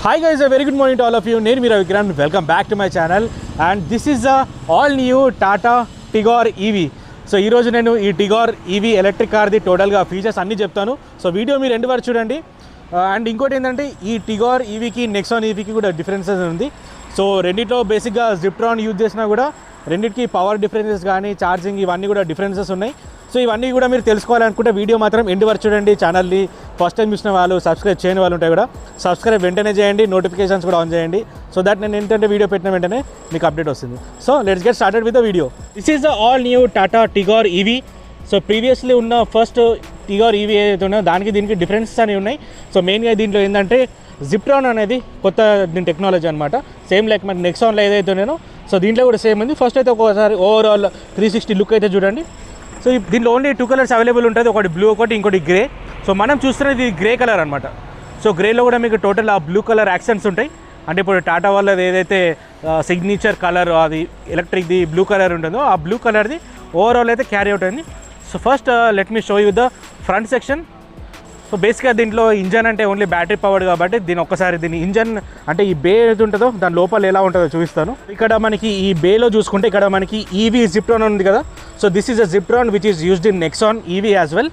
Hi guys, a very good morning to all of you. Name me Ravikiran. Welcome back to my channel. And this is the all new TATA TIGOR EV. So ఈ రోజు నేను ఈ Tigor EV electric కార్ది టోటల్గా features అన్నీ చెప్తాను. So video మీరు end వరకు చూడండి. అండ్ ఇంకోటి ఏంటంటే ఈ టిగోర్ ఈవీకి నెక్సాన్ ఈవీకి కూడా డిఫరెన్సెస్ ఉంది. సో రెండిట్లో బేసిక్గా జిప్ట్రాన్ యూజ్ చేసినా కూడా రెండింటికి పవర్ డిఫరెన్సెస్ కానీ ఛార్జింగ్ ఇవన్నీ కూడా డిఫరెన్సెస్ ఉన్నాయి. సో ఇవన్నీ కూడా మీరు తెలుసుకోవాలనుకుంటే వీడియో మాత్రం ఎండ్ వరకు చూడండి. ఛానల్ని ఫస్ట్ టైం చూసిన వాళ్ళు, సబ్స్క్రైబ్ చేయని వాళ్ళు ఉంటాయి కూడా సబ్స్క్రైబ్ వెంటనే చేయండి, నోటిఫికేషన్స్ కూడా ఆన్ చేయండి. సో దట్ నేను ఏంటంటే వీడియో పెట్టిన వెంటనే మీకు అప్డేట్ వస్తుంది. So let's get started with the video. This is the all new Tata Tigor EV. So previously ఉన్న ఫస్ట్ టిగోర్ ఈవీ ఏదైతే ఉన్నాయో దానికి దీనికి డిఫరెన్సెస్ అనేవి ఉన్నాయి. సో మెయిన్గా దీంట్లో ఏంటంటే జిప్ట్రాన్ అనేది కొత్త దీని టెక్నాలజీ అనమాట. సేమ్ లైక్ మన నెక్సాన్లో ఏదైతే ఉన్నాయో సో దీంట్లో కూడా సేమ్ ఉంది. ఫస్ట్ అయితే ఒకసారి ఓవరాల్ 360 లుక్ అయితే చూడండి. సో దీంట్లో ఓన్లీ 2 కలర్స్ అవైలబుల్ ఉంటుంది, ఒకటి బ్లూ ఒకటి ఇంకోటి గ్రే. సో మనం చూస్తున్నది గ్రే కలర్ అనమాట. సో గ్రేలో కూడా మీకు టోటల్ ఆ బ్లూ కలర్ యాక్సెంట్స్ ఉంటాయి. అంటే ఇప్పుడు టాటా వాళ్ళది ఏదైతే సిగ్నేచర్ కలర్ అది ఎలక్ట్రిక్ది బ్లూ కలర్ ఉంటుందో ఆ బ్లూ కలర్ది ఓవరాల్ అయితే క్యారీ అవుట్ అయింది. So first let me show you the front section. So బేసిక్గా దీంట్లో ఇంజన్ అంటే ఓన్లీ బ్యాటరీ పవర్డ్ కాబట్టి దీని ఒక్కసారి దీని ఇంజన్ అంటే ఈ బే ఏది ఉంటుందో దాని లోపల ఎలా ఉంటుందో చూపిస్తాను. ఇక్కడ మనకి ఈ బేలో చూసుకుంటే ఇక్కడ మనకి ఈవీ జిప్ట్రాన్ ఉంది కదా. So this is a Ziptron which is used in Nexon EV as well.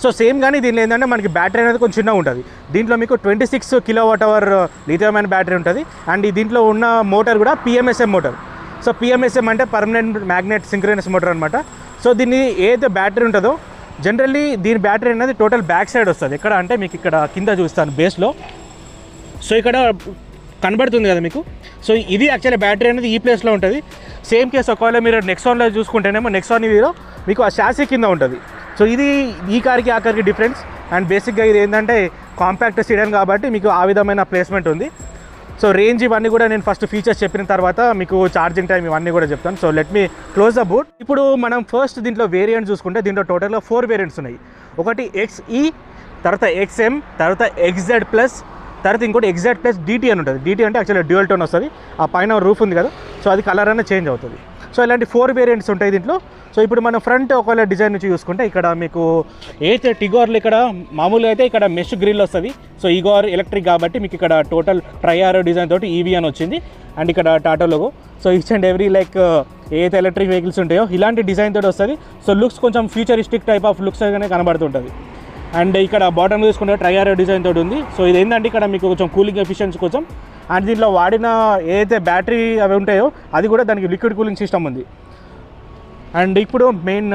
So same కానీ దీనిలో ఏంటంటే మనకి బ్యాటరీ అనేది కొంచెం చిన్నగా ఉంటుంది. దీంట్లో మీకు 26 kWh లిథియం అయన్ బ్యాటరీ ఉంటుంది. అండ్ దీంట్లో ఉన్న మోటార్ కూడా పిఎంఎస్ఎం మోటార్. సో పిఎంఎస్ఎం అంటే పర్మనెంట్ మ్యాగ్నెట్ సింక్రోనస్ మోటార్ అనమాట. సో దీన్ని ఏదైతే బ్యాటరీ ఉంటుందో జనరల్లీ దీని బ్యాటరీ అనేది టోటల్ బ్యాక్ సైడ్ వస్తుంది. ఎక్కడ అంటే మీకు ఇక్కడ కింద చూస్తాను బేస్లో. సో ఇక్కడ కనబడుతుంది కదా మీకు. సో ఇది యాక్చువల్లీ బ్యాటరీ అనేది ఈ ప్లేస్లో ఉంటుంది. సేమ్ కేసు ఒకవేళ మీరు నెక్సాన్లో చూసుకుంటేనేమో నెక్సాన్ ఈవీలో మీకు ఆ షాసీ కింద ఉంటుంది. సో ఇది ఈ కార్కి ఆ కార్కి డిఫరెన్స్. అండ్ బేసిక్గా ఇది ఏంటంటే కాంపాక్ట్ సిడన్ కాబట్టి మీకు ఆ విధమైన ప్లేస్మెంట్ ఉంది. సో రేంజ్ ఇవన్నీ కూడా నేను ఫస్ట్ ఫీచర్స్ చెప్పిన తర్వాత మీకు ఛార్జింగ్ టైం ఇవన్నీ కూడా చెప్తాను. So let me close the boot. ఇప్పుడు మనం ఫస్ట్ దీంట్లో వేరియంట్స్ చూసుకుంటే దీంట్లో టోటల్గా 4 వేరియంట్స్ ఉన్నాయి. ఒకటి XE, తర్వాత XM, తర్వాత XZ ప్లస్, తర్వాత ఇంకోటి XZ ప్లస్ DT అని ఉంటుంది. DT అంటే యాక్చువల్లీ డ్యూయల్ టోన్ వస్తుంది. ఆ పైన రూఫ్ ఉంది కదా, సో అది కలర్ అనేది చేంజ్ అవుతుంది. సో ఇలాంటి 4 వేరియంట్స్ ఉంటాయి దీంట్లో. సో ఇప్పుడు మనం ఫ్రంట్ ఒకవేళ డిజైన్ నుంచి చూసుకుంటే ఇక్కడ మీకు అయితే టిగోర్లో ఇక్కడ మామూలుగా అయితే ఇక్కడ మెష్ గ్రిల్ వస్తుంది. సో ఈగోర్ ఎలక్ట్రిక్ కాబట్టి మీకు ఇక్కడ టోటల్ ట్రై-ఆరో డిజైన్ తోటి ఈవీ అని వచ్చింది. అండ్ ఇక్కడ Tata logo. So each and every like ఏదైతే ఎలక్ట్రిక్ వెహికల్స్ ఉంటాయో ఇలాంటి డిజైన్ తోటి వస్తుంది. సో లుక్స్ కొంచెం ఫ్యూచరిస్టిక్ టైప్ ఆఫ్ లుక్స్ agaనే కనబడుతుంటుంది. అండ్ ఇక్కడ బాటమ్ చూసుకుంటే ట్రై-ఆరో డిజైన్ తోటి ఉంది. సో ఇది ఏంటంటే ఇక్కడ మీకు కొంచెం కూలింగ్ ఎఫిషియన్సీ కోసం. అండ్ దీంట్లో వాడిన ఏదైతే బ్యాటరీ అవి ఉంటాయో అది కూడా దానికి లిక్విడ్ కూలింగ్ సిస్టమ్ ఉంది. అండ్ ఇప్పుడు మెయిన్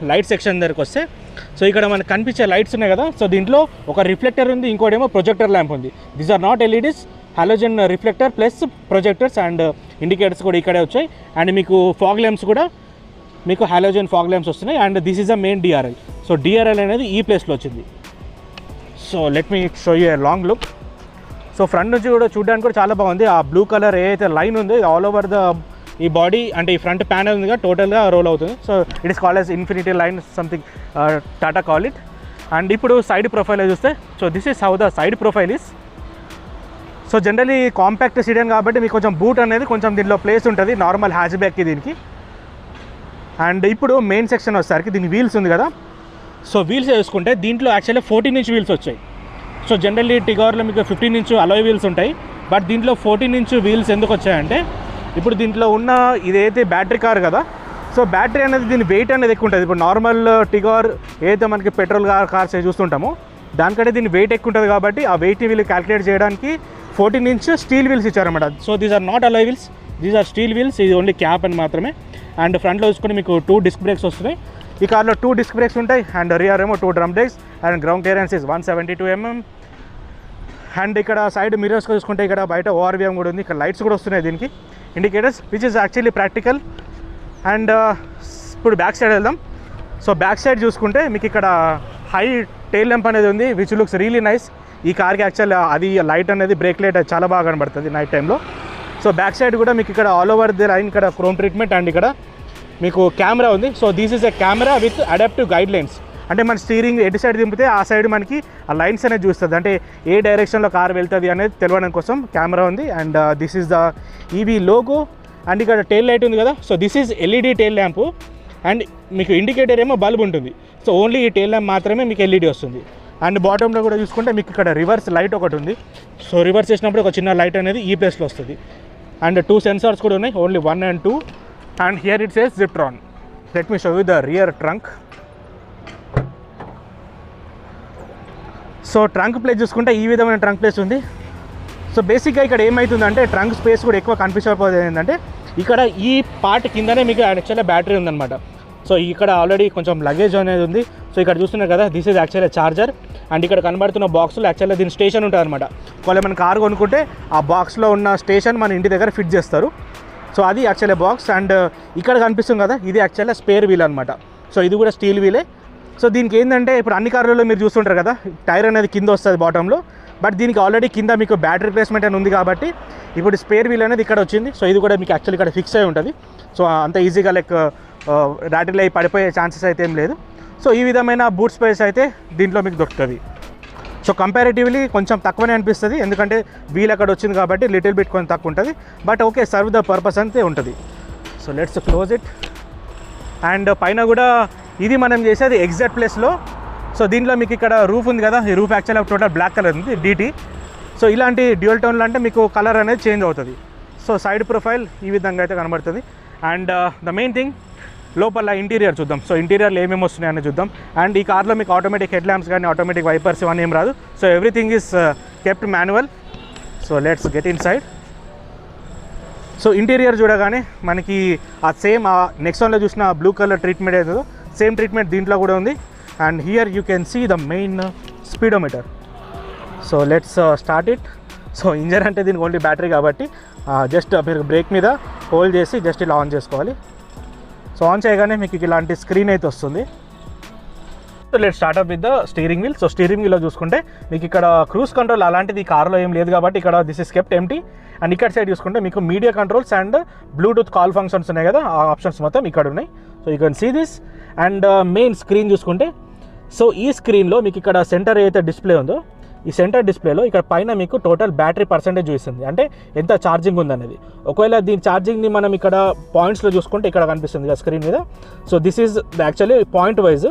లైట్ సెక్షన్ దగ్గరికి వస్తే సో ఇక్కడ మనకు కనిపించే లైట్స్ ఉన్నాయి కదా. సో దీంట్లో ఒక రిఫ్లెక్టర్ ఉంది, ఇంకోటేమో ప్రొజెక్టర్ ల్యాంప్ ఉంది. These are not LEDs, halogen reflector plus projectors and indicators కూడా ఇక్కడే వచ్చాయి. అండ్ మీకు ఫాగ్ ల్యాంప్స్ కూడా మీకు హాలోజన్ ఫాగ్ ల్యాంప్స్ వస్తున్నాయి. And this is the main DRL. So DRL అనేది ఈ ప్లేస్లో వచ్చింది. So let me show you a long look. So front నుంచి కూడా చూడడానికి కూడా చాలా బాగుంది. ఆ బ్లూ కలర్ ఏదైతే లైన్ ఉందో ఇది ఆల్ ఓవర్ ద ఈ బాడీ అంటే ఈ ఫ్రంట్ ప్యానల్ ఉందిగా టోటల్గా రోల్ అవుతుంది. So it is called as infinity line something Tata call it. And ఇప్పుడు సైడ్ ప్రొఫైల్ చూస్తే so this is how the side profile is. So generally compact sedan కాబట్టి మీకు కొంచెం బూట్ అనేది కొంచెం దీనిలో ప్లేస్ ఉంటుంది నార్మల్ హ్యాచ్ బ్యాక్కి దీనికి. అండ్ ఇప్పుడు మెయిన్ సెక్షన్ వచ్చేసరికి దీని వీల్స్ ఉంది కదా. సో వీల్స్ చూసుకుంటే దీంట్లో యాక్చువల్లీ 14 ఇంచ్ వీల్స్ వచ్చాయి. సో జనరల్లీ టిగోర్లో మీకు 15 ఇంచ్ అలాయ్ వీల్స్ ఉంటాయి. బట్ దీంట్లో 14 ఇంచ్ వీల్స్ ఎందుకు వచ్చాయంటే ఇప్పుడు దీంట్లో ఉన్న ఇదైతే బ్యాటరీ కార్ కదా. సో బ్యాటరీ అనేది దీని వెయిట్ అనేది ఎక్కువ ఉంటుంది. ఇప్పుడు నార్మల్ టిగోర్ ఏదైతే మనకి పెట్రోల్ కార్స్ చూస్తుంటామో దానికంటే దీని వెయిట్ ఎక్కువ ఉంటుంది కాబట్టి ఆ వెయిట్ని వీళ్ళు క్యాలిక్యులేట్ చేయడానికి 14 ఇంచ్ స్టీల్ వీల్స్ ఇచ్చారన్నమాట. So these are not alloy wheels, these are steel wheels. ఇది ఓన్లీ క్యాప్ అని మాత్రమే. అండ్ ఫ్రంట్లో చూసుకుంటే మీకు 2 డిస్క్ బ్రేక్స్ వస్తున్నాయి. ఈ కార్లో 2 డిస్క్ బ్రేక్స్ ఉంటాయి. అండ్ రియర్ ఏమో 2 drum breaks. And ground clearance is 172 mm. And ఇక్కడ సైడ్ మిరర్స్ చూసుకుంటే ఇక్కడ బయట ఓఆర్విఎం కూడా ఉంది. ఇక్కడ లైట్స్ కూడా వస్తున్నాయి దీనికి, indicators which is actually practical. And ఇప్పుడు బ్యాక్ సైడ్ వెళ్దాం. సో బ్యాక్ సైడ్ చూసుకుంటే మీకు ఇక్కడ హై టైల్ ల్యాంప్ అనేది ఉంది విచ్ లుక్స్ రియలీ నైస్. ఈ కార్కి యాక్చువల్ అది లైట్ అనేది బ్రేక్ లైట్ చాలా బాగా కనబడుతుంది నైట్ టైంలో. సో బ్యాక్ సైడ్ కూడా మీకు ఇక్కడ ఆల్ ఓవర్ ది లైన్ ఇక్కడ క్రోమ్ ట్రీట్మెంట్. అండ్ ఇక్కడ మీకు కెమెరా ఉంది. So this is a camera with adaptive guide lines. అంటే మన స్టీరింగ్ ఎటు సైడ్ దింపితే ఆ సైడ్ మనకి ఆ లైన్స్ అనేది చూస్తుంది. అంటే ఏ డైరెక్షన్లో కార్ వెళ్తుంది అనేది తెలియడం కోసం కెమెరా ఉంది. And this is the EV logo. And ఇక్కడ టైల్ లైట్ ఉంది కదా. So this is LED tile lamp. And మీకు ఇండికేటర్ ఏమో బల్బ్ ఉంటుంది. సో ఓన్లీ ఈ టైల్ ల్యాంప్ మాత్రమే మీకు ఎల్ఈడి వస్తుంది. అండ్ బాటంలో కూడా చూసుకుంటే మీకు ఇక్కడ రివర్స్ లైట్ ఒకటి ఉంది. సో రివర్స్ చేసినప్పుడు ఒక చిన్న లైట్ అనేది ఈ ప్లేస్లో వస్తుంది. అండ్ 2 సెన్సార్స్ కూడా ఉన్నాయి, only 1 and 2. And here it says Ziptron. Let me show you the rear trunk. So trunk place చూసుకుంటే ఈ విధమైన ట్రంక్ ప్లేస్ ఉంది. సో బేసిక్గా ఇక్కడ ఏమవుతుందంటే ట్రంక్ స్పేస్ కూడా ఎక్కువ కనిపించకపోతే ఏంటంటే ఇక్కడ ఈ పార్ట్ కిందనే మీకు యాక్చువల్గా బ్యాటరీ ఉందన్నమాట. సో ఇక్కడ ఆల్రెడీ కొంచెం లగేజ్ అనేది ఉంది. సో ఇక్కడ చూస్తున్నారు కదా, దిస్ ఈజ్ యాక్చువల్గా చార్జర్. అండ్ ఇక్కడ కనబడుతున్న బాక్స్లో యాక్చువల్గా దీని స్టేషన్ ఉంటుంది అనమాట. ఒకవేళ మన కారు కొనుక్కుంటే ఆ బాక్స్లో ఉన్న స్టేషన్ మన ఇంటి దగ్గర ఫిట్ చేస్తారు. సో అది యాక్చువల్గా బాక్స్. అండ్ ఇక్కడ కనిపిస్తుంది కదా, ఇది యాక్చువల్గా స్పేర్ వీల్ అనమాట. సో ఇది కూడా స్టీల్ వీలే. సో దీనికి ఏంటంటే ఇప్పుడు అన్ని కార్లలో మీరు చూస్తుంటారు కదా, టైర్ అనేది కింద వస్తుంది బాటంలో. బట్ దీనికి ఆల్రెడీ కింద మీకు బ్యాటరీ రిప్లేస్మెంట్ అని ఉంది కాబట్టి ఇప్పుడు స్పేర్ వీల్ అనేది ఇక్కడ వచ్చింది. సో ఇది కూడా మీకు యాక్చువల్లీ ఇక్కడ ఫిక్స్ అయి ఉంటుంది. సో అంత ఈజీగా రాటిల్ అయి పడిపోయే ఛాన్సెస్ అయితే ఏం లేదు. సో ఈ విధమైన బూట్ స్పేస్ అయితే దీంట్లో మీకు దొరుకుతుంది. సో కంపారిటివ్లీ కొంచెం తక్కువనే అనిపిస్తుంది, ఎందుకంటే వీల్ అక్కడ వచ్చింది కాబట్టి లిటిల్ బిట్ కొంచెం తక్కువ ఉంటుంది. But okay, serve the purpose అంతే ఉంటుంది. So let's close it. And పైన కూడా ఇది మనం చేసేది ఎగ్జాక్ట్ ప్లేస్లో. సో దీంట్లో మీకు ఇక్కడ రూఫ్ ఉంది కదా, ఈ రూఫ్ యాక్చువల్గా టోటల్ బ్లాక్ కలర్ ఉంది, DT. సో ఇలాంటి డ్యూయల్ టోన్లు అంటే మీకు కలర్ అనేది చేంజ్ అవుతుంది. సో సైడ్ ప్రొఫైల్ ఈ విధంగా అయితే కనబడుతుంది. అండ్ ద మెయిన్ థింగ్ లోపల ఇంటీరియర్ చూద్దాం. సో ఇంటీరియర్లో ఏమేమి వస్తున్నాయని చూద్దాం. అండ్ ఈ కార్లో మీకు ఆటోమేటిక్ హెడ్ ల్యాంప్స్ కానీ ఆటోమేటిక్ వైపర్స్ ఇవన్నీ ఏం రాదు. So everything is kept manual. So let's get inside. So interior చూడగానే మనకి ఆ సేమ్ ఆ నెక్సాన్లో చూసిన బ్లూ కలర్ ట్రీట్మెంట్ ఏదో సేమ్ ట్రీట్మెంట్ దీంట్లో కూడా ఉంది. And here you can see the main speedometer. So let's start it. So engine అంటే దీనికి ఓన్లీ బ్యాటరీ కాబట్టి జస్ట్ మీరు బ్రేక్ మీద హోల్డ్ చేసి జస్ట్ ఇలా ఆన్ చేసుకోవాలి. సో ఆన్ చేయగానే మీకు ఇలాంటి స్క్రీన్ అయితే వస్తుంది. So let start up with the steering wheel. So steering వీల్లో చూసుకుంటే మీకు ఇక్కడ క్రూజ్ కంట్రోల్ అలాంటిది ఈ కార్లో ఏం లేదు కాబట్టి ఇక్కడ this is kept empty. And ఇక్కడ సైడ్ చూసుకుంటే మీకు media controls and Bluetooth call functions ఉన్నాయి కదా, ఆ ఆప్షన్స్ మొత్తం ఇక్కడ ఉన్నాయి. So you can see this. And main screen చూసుకుంటే, సో ఈ స్క్రీన్లో మీకు ఇక్కడ సెంటర్ ఏదైతే డిస్ప్లే ఉందో, ఈ సెంటర్ డిస్ప్లేలో ఇక్కడ పైన మీకు టోటల్ బ్యాటరీ పర్సెంటేజ్ చూపిస్తుంది, అంటే ఎంత ఛార్జింగ్ ఉందనేది. ఒకవేళ దీని ఛార్జింగ్ని మనం ఇక్కడ పాయింట్స్లో చూసుకుంటే ఇక్కడ కనిపిస్తుంది కదా స్క్రీన్ మీద. So this is actually point wise.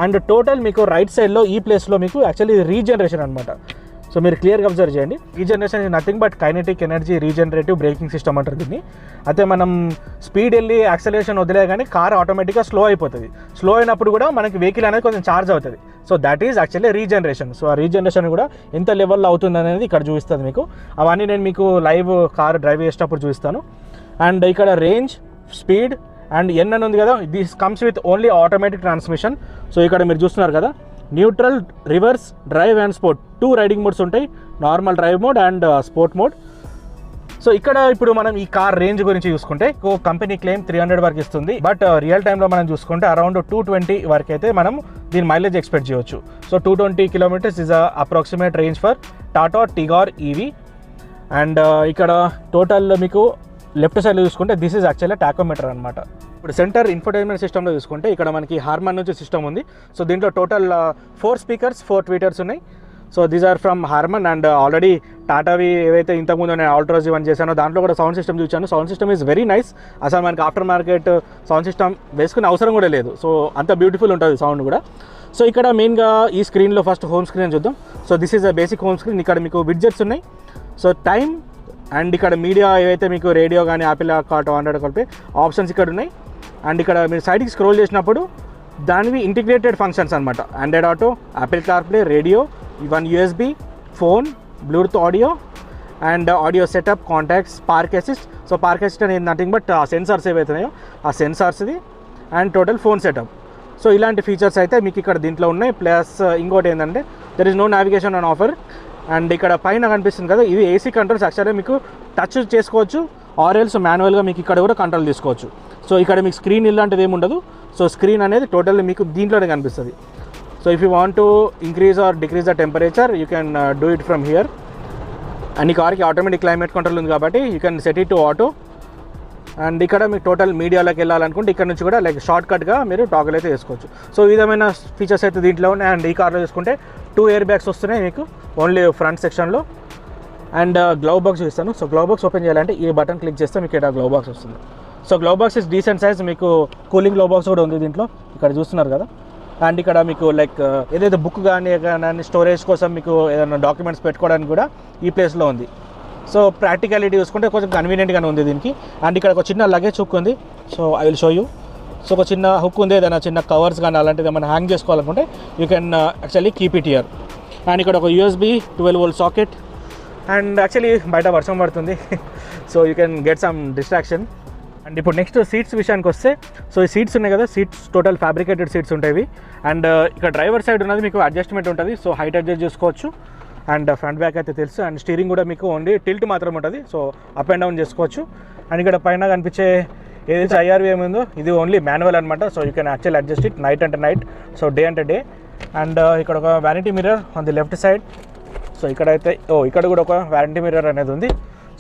And total మీకు రైట్ సైడ్లో ఈ ప్లేస్లో మీకు యాక్చువల్లీ రీజనరేషన్ అనమాట. సో మీరు క్లియర్గా అబ్జర్వ్ చేయండి. Regeneration is nothing but kinetic energy regenerative braking system అంటారు దీన్ని. అయితే మనం స్పీడ్ వెళ్ళి యాక్సలరేషన్ వదిలే కానీ కార్ ఆటోమేటిక్గా స్లో అయిపోతుంది. స్లో అయినప్పుడు కూడా మనకి వెహికల్ అనేది కొంచెం ఛార్జ్ అవుతుంది. So that is actually regeneration. So ఆ రీజనరేషన్ కూడా ఎంత లెవెల్లో అవుతుంది అనేది ఇక్కడ చూపిస్తుంది మీకు. అవన్నీ నేను మీకు లైవ్ కార్ డ్రైవ్ చేసేటప్పుడు చూపిస్తాను. అండ్ ఇక్కడ రేంజ్, స్పీడ్ అండ్ ఎన్ అని ఉంది కదా, this comes with only automatic transmission. So ఇక్కడ మీరు చూస్తున్నారు కదా, neutral, reverse, drive and sport 2 riding modes ఉంటాయి, normal drive mode and sport mode. So ఇక్కడ ఇప్పుడు మనం ఈ కార్ రేంజ్ గురించి చూసుకుంటే కంపెనీ క్లెయిమ్ 300 వరకు ఇస్తుంది. బట్ రియల్ టైంలో మనం చూసుకుంటే అరౌండ్ 220 వరకు అయితే మనం దీని మైలేజ్ ఎక్స్పెక్ట్ చేయవచ్చు. So 220 kilometres is approximate range for Tata Tigor EV. And ఇక్కడ టోటల్ మీకు లెఫ్ట్ సైడ్లో చూసుకుంటే దిస్ ఈజ్ యాక్చువల్లీ టాకోమీటర్ అనమాట. ఇప్పుడు సెంటర్ ఇన్ఫోటైన్మెంట్ సిస్టంలో చూసుకుంటే ఇక్కడ మనకి హార్మన్ నుంచి సిస్టమ్ ఉంది. సో దీంట్లో టోటల్ 4 స్పీకర్స్, 4 ట్వీటర్స్ ఉన్నాయి. So these are from Harman. And already టాటావి ఏవైతే ఇంతకుముందు నేను ఆల్ట్రోజ్ ఇవన్నీ చేశానో దాంట్లో కూడా సౌండ్ సిస్టమ్ చూశాను. Sound system is very nice. అసలు మనకి ఆఫ్టర్ మార్కెట్ సౌండ్ సిస్టమ్ వేసుకునే అవసరం కూడా లేదు. సో అంత బ్యూటిఫుల్ ఉంటుంది సౌండ్ కూడా. సో ఇక్కడ మెయిన్గా ఈ స్క్రీన్లో ఫస్ట్ హోమ్ స్క్రీన్ చూద్దాం. So this is a basic home screen. ఇక్కడ మీకు విడ్జెట్స్ ఉన్నాయి. సో టైం అండ్ ఇక్కడ మీడియా ఏవైతే మీకు రేడియో కానీ యాపిల్ కార్ట్ ఆండ్రాయిడ్ కలిపి ఆప్షన్స్ ఇక్కడ ఉన్నాయి. అండ్ ఇక్కడ మీరు సైడ్కి స్క్రోల్ చేసినప్పుడు దానివి ఇంటిగ్రేటెడ్ ఫంక్షన్స్ అనమాట. Android auto, Apple CarPlay, radio, even USB, phone, Bluetooth audio and audio setup, contacts, park assist. So park assist అనేది నథింగ్ బట్ ఆ సెన్సార్స్ ఏవైతున్నాయో ఆ సెన్సార్స్ది and total phone setup. So ఇలాంటి ఫీచర్స్ అయితే మీకు ఇక్కడ దీంట్లో ఉన్నాయి. ప్లస్ ఇంకోటి ఏంటంటే there is no navigation on offer. And ఇక్కడ పైన కనిపిస్తుంది కదా, ఇది AC కంట్రోల్స్. యాక్చువల్గా మీకు టచ్ చేసుకోవచ్చు ఆర్ఎల్స్ మాన్యువల్గా మీకు ఇక్కడ కూడా కంట్రోల్ తీసుకోవచ్చు. సో ఇక్కడ మీకు స్క్రీన్ ఇలాంటిది ఏమి ఉండదు. సో స్క్రీన్ అనేది టోటల్ మీకు దీంట్లోనే కనిపిస్తుంది. So if you want to increase or decrease the temperature you can do it from here. And ఈ కార్కి ఆటోమేటిక్ క్లైమేట్ కంట్రోల్ ఉంది కాబట్టి you can set it to auto. And ఇక్కడ మీకు టోటల్ మీడియాలోకి వెళ్ళాలనుకుంటే ఇక్కడ నుంచి కూడా లైక్ షార్ట్ కట్గా మీరు టాగల్ అయితే చేసుకోవచ్చు. సో ఈ విధమైన ఫీచర్స్ అయితే దీంట్లో ఉన్నాయి. అండ్ ఈ కార్లో చూసుకుంటే 2 ఎయిర్ బ్యాగ్స్ వస్తున్నాయి మీకు ఓన్లీ ఫ్రంట్ సెక్షన్లో. అండ్ గ్లవ్ బాక్స్ చూస్తాను. సో గ్లవ్ బాక్స్ ఓపెన్ చేయాలంటే ఈ బటన్ క్లిక్ చేస్తే మీకు ఇక్కడ గ్లవ్ బాక్స్ వస్తుంది. So glove box is decent size. మీకు కూలింగ్ గ్లవ్ బాక్స్ కూడా ఉంది దీంట్లో, ఇక్కడ చూస్తున్నారు కదా. అండ్ ఇక్కడ మీకు లైక్ ఏదైతే బుక్ కానీ స్టోరేజ్ కోసం మీకు ఏదైనా డాక్యుమెంట్స్ పెట్టుకోవడానికి కూడా ఈ ప్లేస్లో ఉంది. సో ప్రాక్టికాలిటీ చూసుకుంటే కొంచెం కన్వీనియంట్గానే ఉంది దీనికి. అండ్ ఇక్కడ ఒక చిన్న లగేజ్ హుక్ ఉంది. So I will show you. So ఒక చిన్న హుక్ ఉంది, ఏదైనా చిన్న కవర్స్ కానీ అలాంటిది ఏమైనా హ్యాంగ్ చేసుకోవాలనుకుంటే you can actually keep it here. And ఇక్కడ ఒక USB 12V socket. And actually బయట వర్షం పడుతుంది, so you can get some distraction. And ఇప్పుడు నెక్స్ట్ సీట్స్ విషయానికి వస్తే, సో ఈ సీట్స్ ఉన్నాయి కదా, సీట్స్ టోటల్ ఫ్యాబ్రికేటెడ్ సీట్స్ ఉంటాయి. అండ్ ఇక్కడ డ్రైవర్ సైడ్ ఉన్నది మీకు అడ్జస్ట్మెంట్ ఉంటుంది, సో హైట్ అడ్జస్ట్ చేసుకోవచ్చు. అండ్ ఫ్రంట్ బ్యాక్ అయితే తెలుసు. అండ్ స్టీరింగ్ కూడా మీకు ఓన్లీ టిల్ట్ మాత్రం ఉంటుంది, సో అప్ అండ్ డౌన్ చేసుకోవచ్చు. అండ్ ఇక్కడ పైన కనిపించే ఏదైతే IRV ఏముందో ఇది ఓన్లీ మాన్యువల్ అనమాట, so you can actual adjust it night అంటే నైట్, సో డే అంటే డే. అండ్ ఇక్కడ ఒక vanity mirror on the left side. So ఇక్కడైతే ఇక్కడ కూడా ఒక వ్యారంటీ మిర్రర్ అనేది ఉంది,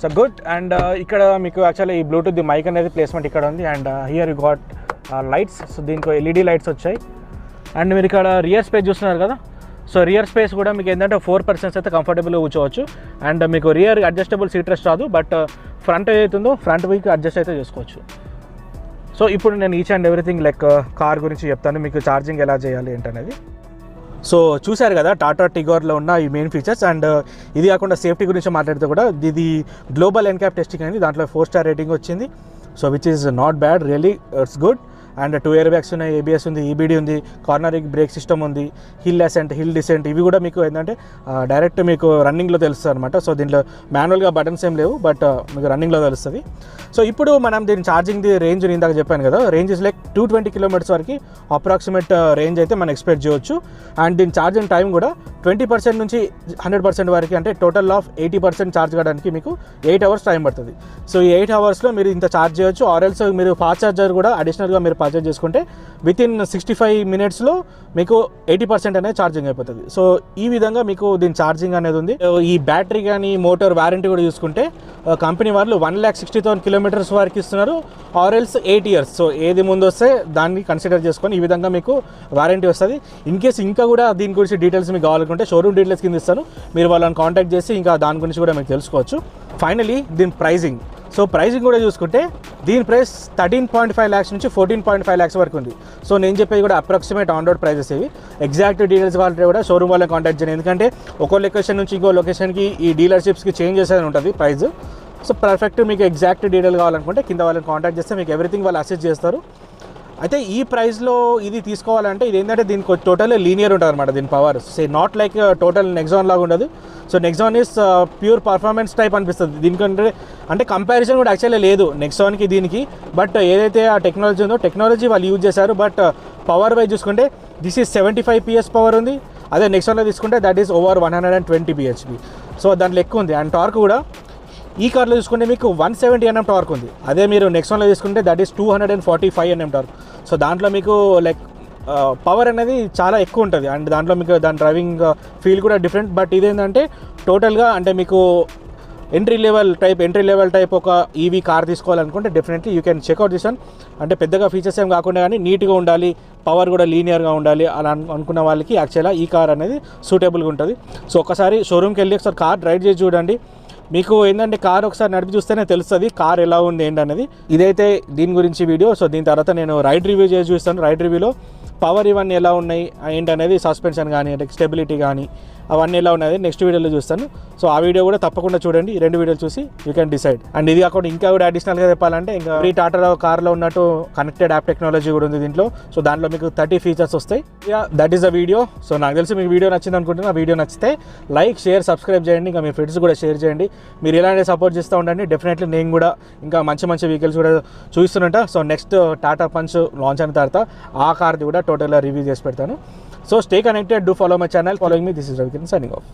సో గుడ్. అండ్ ఇక్కడ మీకు యాక్చువల్లీ ఈ బ్లూటూత్ మైక్ అనేది ప్లేస్మెంట్ ఇక్కడ ఉంది. And here you got lights, so దీనికి LED లైట్స్ వచ్చాయి. అండ్ మీరు ఇక్కడ రియర్ స్పేస్ చూస్తున్నారు కదా, సో రియర్ స్పేస్ కూడా మీకు ఏంటంటే 4 persons అయితే కంఫర్టబుల్గా కూర్చోవచ్చు. అండ్ మీకు రియర్ అడ్జస్టబుల్ సీట్ రెస్ట్ రాదు, బట్ ఫ్రంట్ ఏదైతుందో ఫ్రంట్ వీక్ అడ్జస్ట్ అయితే చేసుకోవచ్చు. సో ఇప్పుడు నేను each and everything like car గురించి చెప్తాను, మీకు ఛార్జింగ్ ఎలా చేయాలి ఏంటనేది. సో చూశారు కదా టాటా టిగోర్లో ఉన్న ఈ మెయిన్ ఫీచర్స్. అండ్ ఇది కాకుండా సేఫ్టీ గురించి మాట్లాడితే కూడా ఇది గ్లోబల్ NCAP టెస్టింగ్ అయింది, దాంట్లో 4 star రేటింగ్ వచ్చింది. So which is not bad, really it's good. And 2 airbags ఉన్నాయి, ABS ఉంది, EBD ఉంది, కార్నరింగ్ బ్రేక్ సిస్టమ్ ఉంది, హిల్ అసెంట్, హిల్ డిసెంట్, ఇవి కూడా మీకు ఏంటంటే డైరెక్ట్ మీకు రన్నింగ్లో తెలుస్తుంది అనమాట. సో దీంట్లో మాన్యువల్గా బటన్స్ ఏం లేవు, బట్ మీకు రన్నింగ్లో తెలుస్తుంది. సో ఇప్పుడు మనం దీని ఛార్జింగ్ రేంజ్ ఇందాక చెప్పాను కదా, రేంజ్ ఇస్ లైక్ 220 kilometers వరకు అప్రాక్సిమేట్ రేంజ్ అయితే మనం ఎక్స్పెక్ట్ చేయొచ్చు. అండ్ దీని ఛార్జింగ్ టైం కూడా 20% నుంచి 100% వరకు, అంటే టోటల్ ఆఫ్ 80% ఛార్జ్ కావడానికి మీకు 8 hours టైం పడుతుంది. సో ఈ 8 hours మీరు ఇంత ఛార్జ్ చేయొచ్చు. ఆర్ఎల్స్ మీరు ఫాస్ట్ ఛార్జర్ కూడా అడిషనల్గా మీరు పర్చేజ్ చేసుకుంటే వితిన్ 65 minutes మీకు 80% అనేది ఛార్జింగ్ అయిపోతుంది. సో ఈ విధంగా మీకు దీని ఛార్జింగ్ అనేది ఉంది. ఈ బ్యాటరీ కానీ మోటార్ వారంటీ కూడా చూసుకుంటే కంపెనీ వాళ్ళు 1,60,000 kilometers వరకు ఇస్తున్నారు, ఆర్ఎల్స్ 8 years. సో ఏది ముందు వస్తే దాన్ని కన్సిడర్ చేసుకొని ఈ విధంగా మీకు వారంటీ వస్తుంది. ఇన్ కేస్ ఇంకా కూడా దీని గురించి డీటెయిల్స్ మీకు కావాలనుకుంటే షోరూమ్ డీటెయిల్స్ కింద ఇస్తాను, మీరు వాళ్ళని కాంటాక్ట్ చేసి ఇంకా దాని గురించి కూడా మీకు తెలుసుకోవచ్చు. ఫైనలీ దీని ప్రైజింగ్. సో ప్రైజింగ్ కూడా చూసుకుంటే దీని ప్రైస్ 13.5 lakhs నుంచి 14.5 lakhs వరకు ఉంది. సో నేను చెప్పేది కూడా అప్రాక్సిమేట్ ఆన్ రోడ్ ప్రైజెస్ ఇవి. ఎగ్జాక్ట్ డీటెయిల్స్ కావాలంటే కూడా షోరూమ్ వాళ్ళని కాంటాక్ట్ చేయండి, ఎందుకంటే ఒక్కో లొకేషన్ నుంచి ఇంకో లొకేషన్కి ఈ డీలర్షిప్స్కి చేంజ్ చేసేది ఉంటుంది ప్రైస్. సో పర్ఫెక్ట్ మీకు ఎగ్జాక్ట్ డీటెయిల్ కావాలనుకుంటే కింద వాళ్ళని కాంటాక్ట్ చేస్తే మీకు ఎవ్రీథింగ్ వాళ్ళు అసెస్ చేస్తారు. అయితే ఈ ప్రైస్లో ఇది తీసుకోవాలంటే ఇది ఏంటంటే దీనికి టోటల్ లీనియర్ ఉంటుంది అనమాట దీని power. Say not like total Nexon లాగా ఉండదు. So Nexon is pure performance type అనిపిస్తుంది దీనికంటే, అంటే కంపారిజన్ కూడా యాక్చువల్లీ లేదు నెక్సాన్కి దీనికి. బట్ ఏదైతే ఆ టెక్నాలజీ ఉందో టెక్నాలజీ వాళ్ళు యూజ్ చేశారు. బట్ పవర్ వైజ్ చూసుకుంటే దిస్ ఈజ్ 75 PS పవర్ ఉంది. అదే నెక్సాన్లో తీసుకుంటే that is over 120 bhp. So దాంట్లో ఎక్కువ ఉంది. అండ్ టార్క్ కూడా ఈ కార్లో చూసుకుంటే మీకు 170 Nm టార్క్ ఉంది. అదే మీరు నెక్సాన్లో తీసుకుంటే that is 245 Nm torque. So దాంట్లో మీకు లైక్ పవర్ అనేది చాలా ఎక్కువ ఉంటుంది. అండ్ దాంట్లో మీకు దాని డ్రైవింగ్ ఫీల్ కూడా డిఫరెంట్. బట్ ఇదేంటంటే టోటల్గా అంటే మీకు ఎంట్రీ లెవెల్ టైప్ ఒక ఈవీ కార్ తీసుకోవాలనుకుంటే definitely you can checkout this one. అంటే పెద్దగా ఫీచర్స్ ఏం కాకుండా కానీ నీట్గా ఉండాలి, పవర్ కూడా లీనియర్గా ఉండాలి అలా అనుకున్న వాళ్ళకి యాక్చువల్గా ఈ కార్ అనేది సూటబుల్గా ఉంటుంది. సో ఒకసారి షోరూమ్కి వెళ్ళి ఒకసారి కార్ డ్రైవ్ చేసి చూడండి. మీకు ఏంటంటే కార్ ఒకసారి నడిపి చూస్తేనే తెలుస్తుంది కార్ ఎలా ఉంది ఏంటనేది. ఇదైతే దీని గురించి వీడియో. సో దీని తర్వాత నేను రైడ్ రివ్యూ చేసి చూస్తాను. రైడ్ రివ్యూలో పవర్ ఇవన్నీ ఎలా ఉన్నాయి ఏంటనేది, సస్పెన్షన్ కానీ స్టెబిలిటీ కానీ అవన్నీ ఎలా ఉన్నది నెక్స్ట్ వీడియోలో చూస్తాను. సో ఆ వీడియో కూడా తప్పకుండా చూడండి. ఈ 2 వీడియోలు చూసి యూ క్యాన్ డిసైడ్. అండ్ ఇది కాకుండా ఇంకా కూడా అడిషనల్గా చెప్పాలంటే ఇంకా ఈ టాటా కార్లో ఉన్నట్టు కనెక్టెడ్ యాప్ టెక్నాలజీ కూడా ఉంది దీంట్లో. సో దాంట్లో మీకు 30 features వస్తాయి. That is the video. So నాకు తెలిసి మీకు వీడియో నచ్చింది అనుకుంటున్నా. వీడియో నచ్చితే లైక్, షేర్, సబ్స్క్రైబ్ చేయండి. ఇంకా మీ ఫ్రెండ్స్ కూడా షేర్ చేయండి. మీరు ఇలాంటి సపోర్ట్ చేస్తూ ఉండండి. డెఫినెట్లీ నేను కూడా ఇంకా మంచి వెహికల్స్ కూడా చూస్తున్నట్ట. So next Tata Punch launch అయిన తర్వాత ఆ కార్ది కూడా టోటల్గా రివ్యూ చేసి పెడతాను. So stay connected, do follow my channel, following me, this is Ravikiran signing off.